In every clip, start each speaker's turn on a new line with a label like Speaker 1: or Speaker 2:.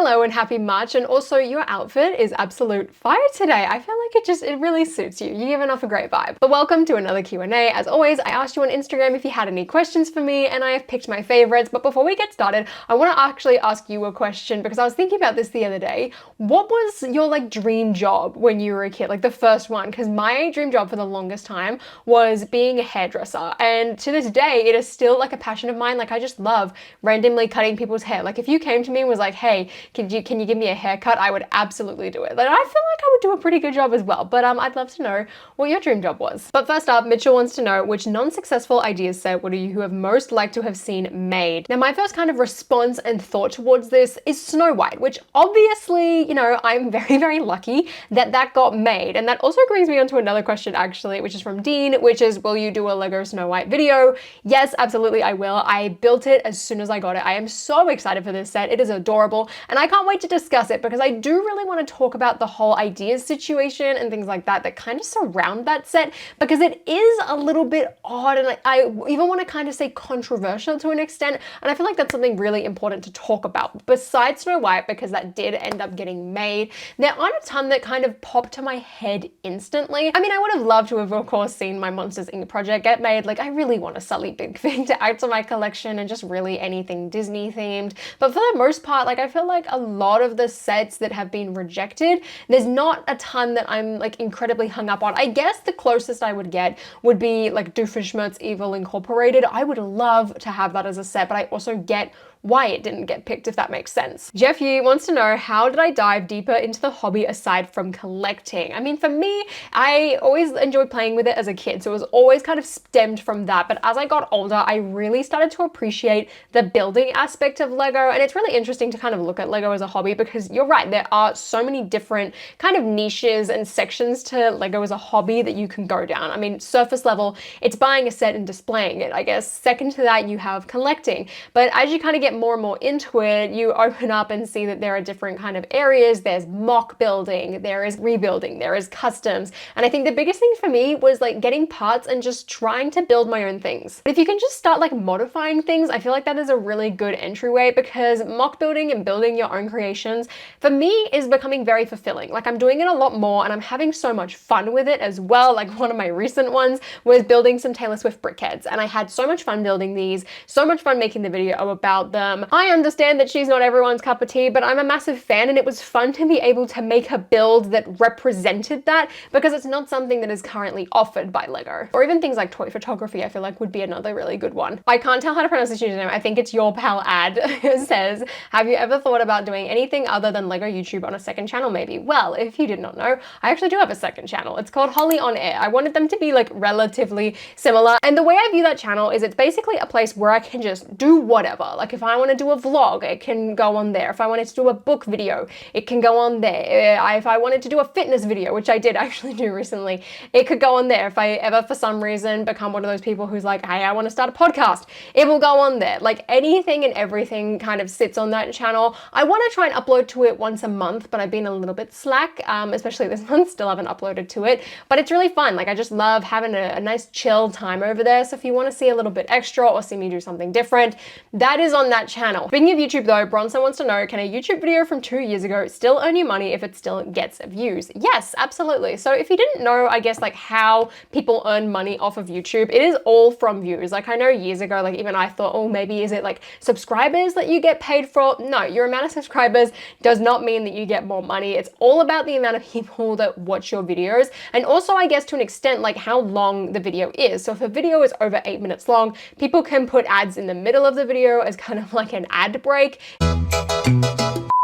Speaker 1: Hello and happy March, and also your outfit is absolute fire today. I feel like it really suits you. You're giving off a great vibe. But welcome to another Q&A. As always, I asked you on Instagram if you had any questions for me, and I have picked my favorites. But before we get started, I want to actually ask you a question because I was thinking about this the other day. What was your dream job when you were a kid? Like the first one? Because my dream job for the longest time was being a hairdresser. And to this day, it is still like a passion of mine. Like I just love randomly cutting people's hair. Like if you came to me and was like, hey, can you give me a haircut? I would absolutely do it. Like I feel like I would do a pretty good job as well, but I'd love to know what your dream job was. But first up, Mitchell wants to know which non-successful ideas set would you have most liked to have seen made? Now my first kind of response and thought towards this is Snow White, which obviously, I'm very, very lucky that that got made. And that also brings me on to another question actually, which is from Dean, which is, will you do a Lego Snow White video? Yes, absolutely I will. I built it as soon as I got it. I am so excited for this set. It is adorable. And I can't wait to discuss it because I do really want to talk about the whole ideas situation and things like that kind of surround that set, because it is a little bit odd and I even want to kind of say controversial to an extent. And I feel like that's something really important to talk about besides Snow White, because that did end up getting made. There aren't a ton that kind of popped to my head instantly. I mean, I would have loved to have, of course, seen my Monsters Inc. project get made. Like I really want a Sully Big Fig to add to my collection and just really anything Disney themed. But for the most part, I feel like a lot of the sets that have been rejected, there's not a ton that I'm incredibly hung up on. I guess the closest I would get would be Doofenshmirtz Evil Incorporated. I would love to have that as a set, but I also get why it didn't get picked, if that makes sense. Jeff Yu wants to know, how did I dive deeper into the hobby aside from collecting? I mean, for me, I always enjoyed playing with it as a kid, so it was always kind of stemmed from that. But as I got older, I really started to appreciate the building aspect of Lego. And it's really interesting to kind of look at Lego as a hobby, because you're right, there are so many different kind of niches and sections to Lego as a hobby that you can go down. I mean, surface level, it's buying a set and displaying it, I guess. Second to that, you have collecting. But as you kind of get more and more into it, you open up and see that there are different kind of areas. There's mock building, there is rebuilding, there is customs. And I think the biggest thing for me was getting parts and just trying to build my own things. But if you can just start modifying things, I feel like that is a really good entryway, because mock building and building your own creations for me is becoming very fulfilling. I'm doing it a lot more and I'm having so much fun with it as well. One of my recent ones was building some Taylor Swift brickheads, and I had so much fun building these, so much fun making the video about them. I understand that she's not everyone's cup of tea, but I'm a massive fan, and it was fun to be able to make a build that represented that, because it's not something that is currently offered by Lego. Or even things like toy photography, I feel like would be another really good one. I can't tell how to pronounce this username. I think it's Your Pal Ad. It says, have you ever thought about doing anything other than Lego YouTube on a second channel maybe? Well, if you did not know, I actually do have a second channel. It's called Holly on Air. I wanted them to be relatively similar. And the way I view that channel is it's basically a place where I can just do whatever. If I want to do a vlog, it can go on there. If I wanted to do a book video, it can go on there. If I wanted to do a fitness video, which I did actually do recently, it could go on there. If I ever for some reason become one of those people who's like, hey, I want to start a podcast, it will go on there. Anything and everything kind of sits on that channel. I want to try and upload to it once a month, but I've been a little bit slack, especially this month, still haven't uploaded to it, but it's really fun. I just love having a nice chill time over there. So if you want to see a little bit extra or see me do something different, that is on that channel. Speaking of YouTube though, Bronson wants to know, can a YouTube video from 2 years ago still earn you money if it still gets views? Yes, absolutely. So if you didn't know, I guess how people earn money off of YouTube, it is all from views. I know years ago, even I thought, oh, maybe is it subscribers that you get paid for? No, your amount of subscribers does not mean that you get more money. It's all about the amount of people that watch your videos. And also, I guess to an extent, how long the video is. So if a video is over 8 minutes long, people can put ads in the middle of the video as kind of an ad break.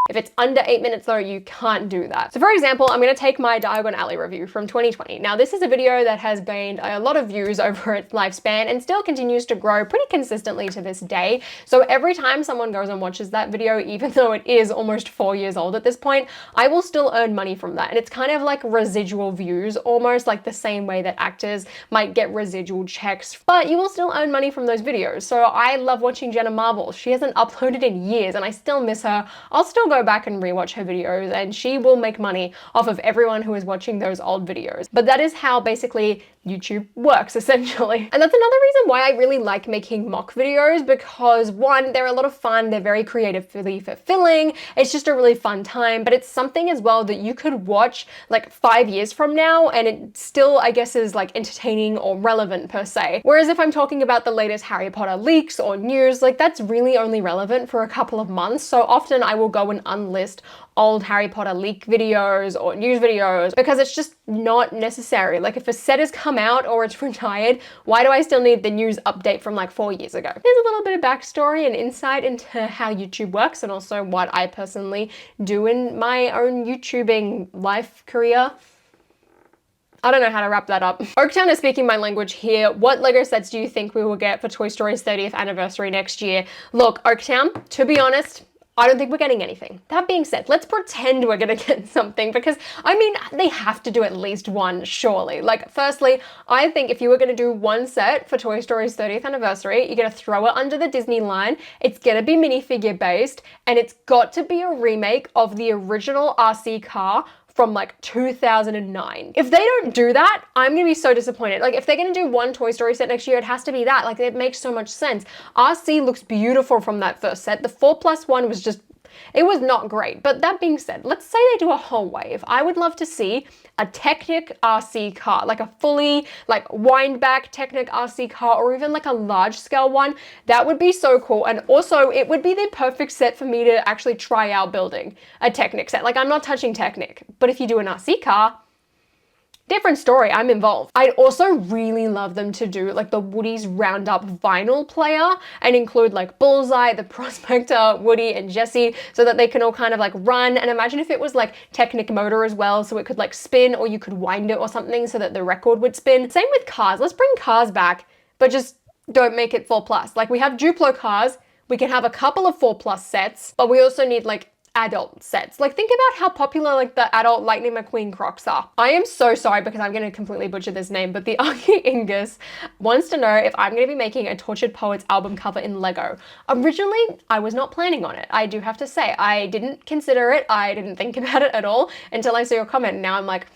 Speaker 1: If it's under 8 minutes though, you can't do that. So for example, I'm going to take my Diagon Alley review from 2020. Now this is a video that has gained a lot of views over its lifespan and still continues to grow pretty consistently to this day. So every time someone goes and watches that video, even though it is almost 4 years old at this point, I will still earn money from that. And it's kind of like residual views, almost the same way that actors might get residual checks, but you will still earn money from those videos. So I love watching Jenna Marbles. She hasn't uploaded in years and I still miss her. I'll still go back and rewatch her videos, and she will make money off of everyone who is watching those old videos. But that is how basically YouTube works, essentially. And that's another reason why I really like making mock videos, because one, they're a lot of fun, they're very creatively fulfilling, it's just a really fun time, but it's something as well that you could watch like 5 years from now and it still, I guess, is like entertaining or relevant per se. Whereas if I'm talking about the latest Harry Potter leaks or news, like that's really only relevant for a couple of months. So often I will go and unlist old Harry Potter leak videos or news videos because it's just not necessary. Like if a set has come out or it's retired, why do I still need the news update from like 4 years ago? There's a little bit of backstory and insight into how YouTube works and also what I personally do in my own YouTubing life career. I don't know how to wrap that up. Oaktown is speaking my language here. What Lego sets do you think we will get for Toy Story's 30th anniversary next year? Look, Oaktown, to be honest, I don't think we're getting anything. That being said, let's pretend we're gonna get something because, I mean, they have to do at least one, surely. Like, firstly, I think if you were gonna do one set for Toy Story's 30th anniversary, you're gonna throw it under the Disney line, it's gonna be minifigure based, and it's got to be a remake of the original RC car from like 2009. If they don't do that, I'm gonna be so disappointed. Like if they're gonna do one Toy Story set next year, it has to be that. Like it makes so much sense. RC looks beautiful from that first set. The 4+1 was just, it was not great. But that being said, let's say they do a whole wave. I would love to see a Technic RC car, like a fully like wind back Technic RC car, or even like a large scale one. That would be so cool. And also it would be the perfect set for me to actually try out building a Technic set. Like I'm not touching Technic, but if you do an RC car, different story, I'm involved. I'd also really love them to do like the Woody's Roundup vinyl player and include like Bullseye, the Prospector, Woody and Jessie, so that they can all kind of like run. And imagine if it was like Technic motor as well, so it could like spin, or you could wind it or something so that the record would spin. Same with cars. Let's bring cars back, but just don't make it 4+. Like we have Duplo cars, we can have a couple of 4+ sets, but we also need like adult sets. Like think about how popular like the adult Lightning McQueen Crocs are. I am so sorry because I'm going to completely butcher this name, but the Archie Ingus wants to know if I'm going to be making a Tortured Poets album cover in Lego. Originally, I was not planning on it. I do have to say, I didn't consider it. I didn't think about it at all until I saw your comment. Now I'm like,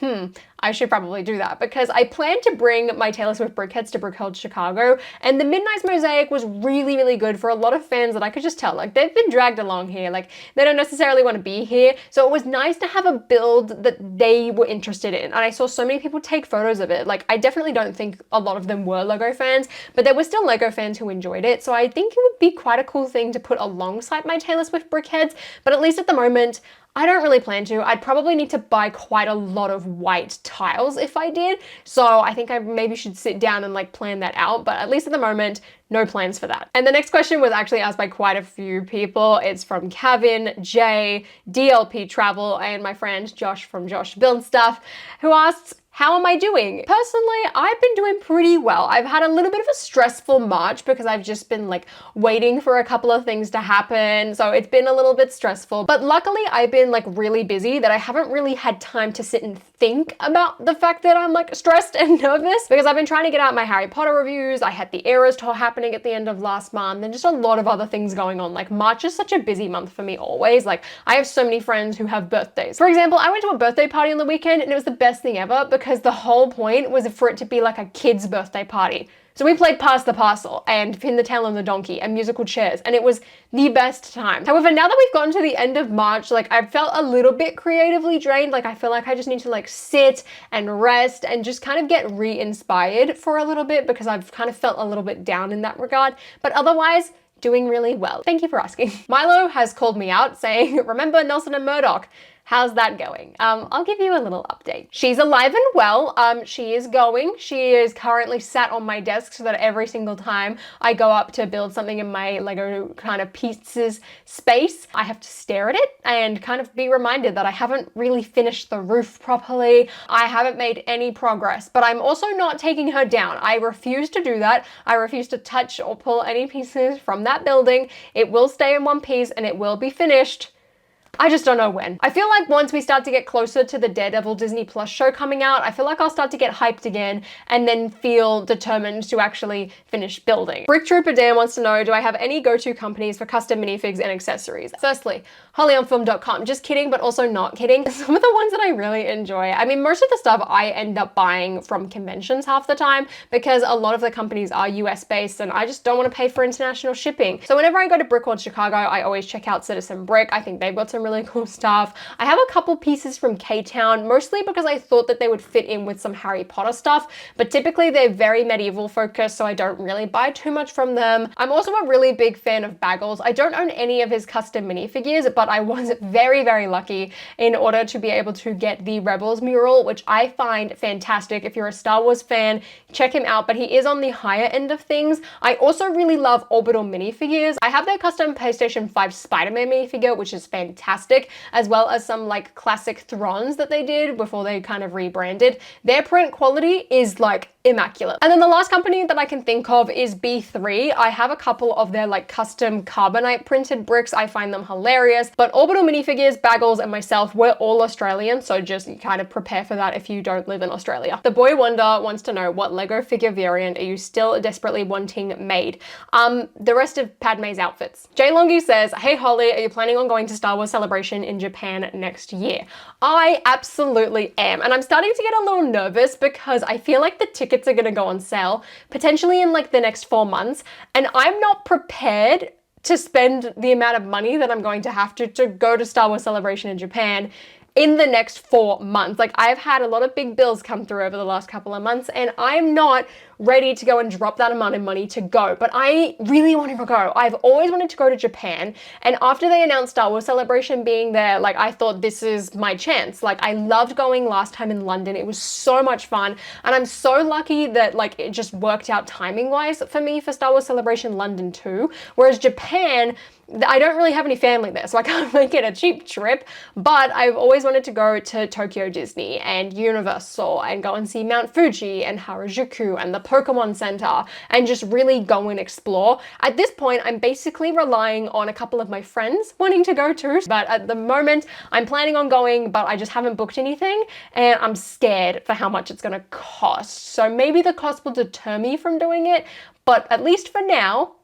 Speaker 1: I should probably do that because I plan to bring my Taylor Swift brickheads to Brickhead Chicago, and the Midnight's Mosaic was really, really good for a lot of fans that I could just tell, like they've been dragged along here, like they don't necessarily want to be here. So it was nice to have a build that they were interested in. And I saw so many people take photos of it. Like I definitely don't think a lot of them were Lego fans, but there were still Lego fans who enjoyed it. So I think it would be quite a cool thing to put alongside my Taylor Swift brickheads, but at least at the moment, I don't really plan to. I'd probably need to buy quite a lot of white tiles if I did. So I think I maybe should sit down and like plan that out. But at least at the moment, no plans for that. And the next question was actually asked by quite a few people. It's from Kevin, Jay, DLP Travel, and my friend Josh from Josh Build Stuff, who asks, how am I doing? Personally, I've been doing pretty well. I've had a little bit of a stressful March because I've just been like waiting for a couple of things to happen. So it's been a little bit stressful, but luckily I've been like really busy that I haven't really had time to sit and think about the fact that I'm like stressed and nervous because I've been trying to get out my Harry Potter reviews. I had the Eras tour happening at the end of last month and just a lot of other things going on. Like March is such a busy month for me always. Like I have so many friends who have birthdays. For example, I went to a birthday party on the weekend and it was the best thing ever because the whole point was for it to be like a kid's birthday party. So we played Pass the Parcel and Pin the Tail on the Donkey and musical chairs, and it was the best time. However, now that we've gotten to the end of March, like I felt a little bit creatively drained. Like I feel like I just need to like sit and rest and just kind of get re-inspired for a little bit because I've kind of felt a little bit down in that regard. But otherwise, doing really well. Thank you for asking. Milo has called me out saying, remember Nelson and Murdoch? How's that going? I'll give you a little update. She's alive and well. She is going. She is currently sat on my desk so that every single time I go up to build something in my Lego kind of pieces space, I have to stare at it and kind of be reminded that I haven't really finished the roof properly. I haven't made any progress, but I'm also not taking her down. I refuse to do that. I refuse to touch or pull any pieces from that building. It will stay in one piece and it will be finished. I just don't know when. I feel like once we start to get closer to the Daredevil Disney Plus show coming out, I feel like I'll start to get hyped again and then feel determined to actually finish building. Brick Trooper Dan wants to know, do I have any go-to companies for custom minifigs and accessories? Firstly, HollyOnFilm.com. Just kidding, but also not kidding. Some of the ones that I really enjoy, I mean, most of the stuff I end up buying from conventions half the time because a lot of the companies are US based and I just don't want to pay for international shipping. So whenever I go to Brickworld Chicago, I always check out Citizen Brick. I think they've got some really cool stuff. I have a couple pieces from K-Town, mostly because I thought that they would fit in with some Harry Potter stuff, but typically they're very medieval focused, so I don't really buy too much from them. I'm also a really big fan of Baggles. I don't own any of his custom minifigures, but I was very, very lucky in order to be able to get the Rebels mural, which I find fantastic. If you're a Star Wars fan, check him out, but he is on the higher end of things. I also really love Orbital minifigures. I have their custom PlayStation 5 Spider-Man minifigure, which is fantastic, as well as some like classic Throns that they did before they kind of rebranded. Their print quality is like immaculate. And then the last company that I can think of is B3. I have a couple of their like custom carbonite printed bricks. I find them hilarious, but Orbital minifigures, Baggles, and myself, we're all Australian, so just kind of prepare for that if you don't live in Australia. The Boy Wonder wants to know, what Lego figure variant are you still desperately wanting made? The rest of Padme's outfits. Jay Longy says, hey Holly, are you planning on going to Star Wars Celebration in Japan next year? I absolutely am, and I'm starting to get a little nervous because I feel like the tickets are gonna go on sale potentially in like the next 4 months, and I'm not prepared to spend the amount of money that I'm going to have to go to Star Wars Celebration in Japan in the next 4 months. Like, I've had a lot of big bills come through over the last couple of months and I'm not ready to go and drop that amount of money to go, but I really want to go. I've always wanted to go to Japan, and after they announced Star Wars Celebration being there, like, I thought this is my chance. Like, I loved going last time in London. It was so much fun, and I'm so lucky that like it just worked out timing wise for me for Star Wars Celebration London too, whereas Japan, I don't really have any family there, so I can't make it a cheap trip, but I've always wanted to go to Tokyo Disney and Universal and go and see Mount Fuji and Harajuku and the Pokemon Center and just really go and explore. At this point, I'm basically relying on a couple of my friends wanting to go too, but at the moment, I'm planning on going, but I just haven't booked anything, and I'm scared for how much it's gonna cost. So maybe the cost will deter me from doing it, but at least for now,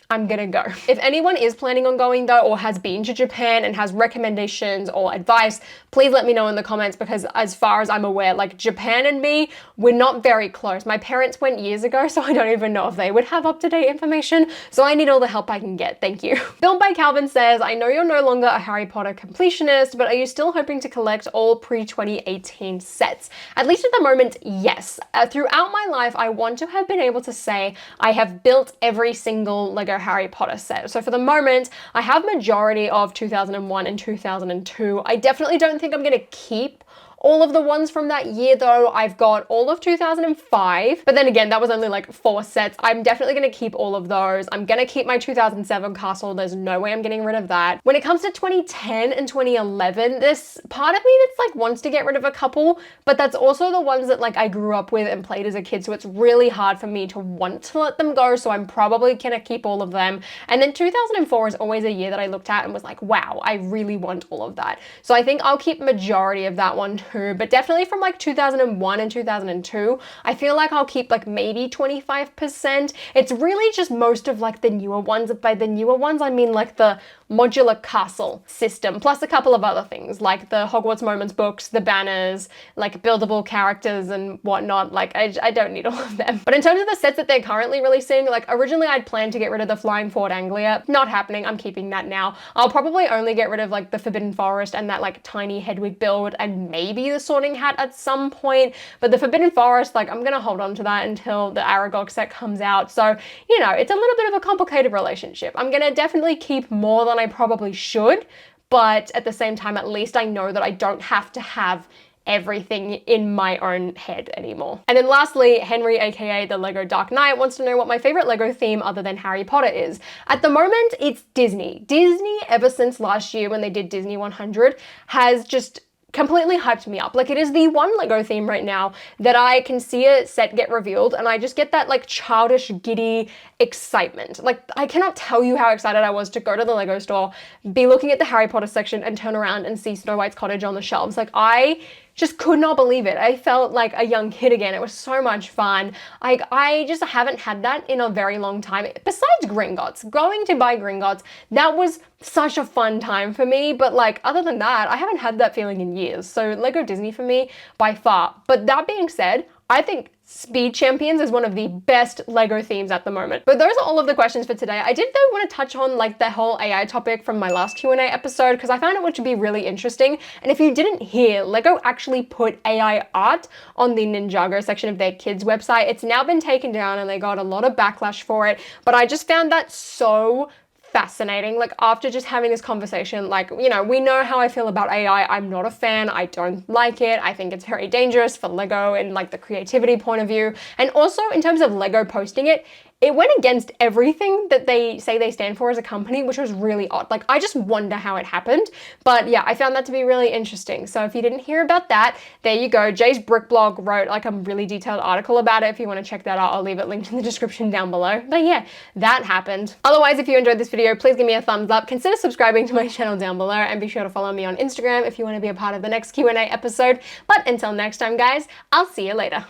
Speaker 1: I'm gonna go. If anyone is planning on going though, or has been to Japan and has recommendations or advice, please let me know in the comments, because as far as I'm aware, like, Japan and me, we're not very close. My parents went years ago, so I don't even know if they would have up-to-date information, so I need all the help I can get. Thank you. Filmed by Calvin says, I know you're no longer a Harry Potter completionist, but are you still hoping to collect all pre-2018 sets? At least at the moment, yes. Throughout my life, I want to have been able to say I have built every single Lego Harry Potter set. So for the moment, I have majority of 2001 and 2002. I definitely don't think I'm gonna keep all of the ones from that year though. I've got all of 2005, but then again, that was only like 4 sets. I'm definitely gonna keep all of those. I'm gonna keep my 2007 castle. There's no way I'm getting rid of that. When it comes to 2010 and 2011, this part of me that's like wants to get rid of a couple, but that's also the ones that like I grew up with and played as a kid, so it's really hard for me to want to let them go, so I'm probably gonna keep all of them. And then 2004 is always a year that I looked at and was like, wow, I really want all of that. So I think I'll keep majority of that one too. But definitely from like 2001 and 2002, I feel like I'll keep like maybe 25%. It's really just most of like the newer ones. By the newer ones, I mean like the modular castle system, plus a couple of other things like the Hogwarts Moments books, the banners, like buildable characters and whatnot. Like I don't need all of them. But in terms of the sets that they're currently releasing, like originally I'd planned to get rid of the Flying Fort Anglia. Not happening. I'm keeping that now. I'll probably only get rid of like the Forbidden Forest and that like tiny Hedwig build and maybe the Sorting Hat at some point. But the Forbidden Forest, like, I'm gonna hold on to that until the Aragog set comes out. So, you know, it's a little bit of a complicated relationship. I'm gonna definitely keep more than I probably should, but at the same time, at least I know that I don't have to have everything in my own head anymore. And then lastly, Henry, aka the Lego Dark Knight, wants to know what my favorite Lego theme other than Harry Potter is. At the moment, it's Disney. Disney, ever since last year when they did Disney 100, has just completely hyped me up. Like, it is the one Lego theme right now that I can see a set get revealed and I just get that like childish, giddy excitement. Like, I cannot tell you how excited I was to go to the Lego store, be looking at the Harry Potter section and turn around and see Snow White's cottage on the shelves. Like, I just could not believe it. I felt like a young kid again. It was so much fun. I just haven't had that in a very long time. Besides Gringotts, going to buy Gringotts, that was such a fun time for me. But like, other than that, I haven't had that feeling in years. So Lego Disney for me by far. But that being said, I think Speed Champions is one of the best Lego themes at the moment. But those are all of the questions for today. I did though want to touch on like the whole AI topic from my last Q&A episode because I found it to be really interesting. And if you didn't hear, Lego actually put AI art on the Ninjago section of their kids website. It's now been taken down and they got a lot of backlash for it. But I just found that so fascinating. Like, after just having this conversation, like, you know, we know how I feel about AI. I'm not a fan. I don't like it. I think it's very dangerous for Lego and like the creativity point of view. And also in terms of Lego posting it, it went against everything that they say they stand for as a company, which was really odd. Like, I just wonder how it happened. But yeah, I found that to be really interesting. So if you didn't hear about that, there you go. Jay's Brick Blog wrote like a really detailed article about it. If you want to check that out, I'll leave it linked in the description down below. But yeah, that happened. Otherwise, if you enjoyed this video, please give me a thumbs up. Consider subscribing to my channel down below and be sure to follow me on Instagram if you want to be a part of the next Q&A episode. But until next time, guys, I'll see you later.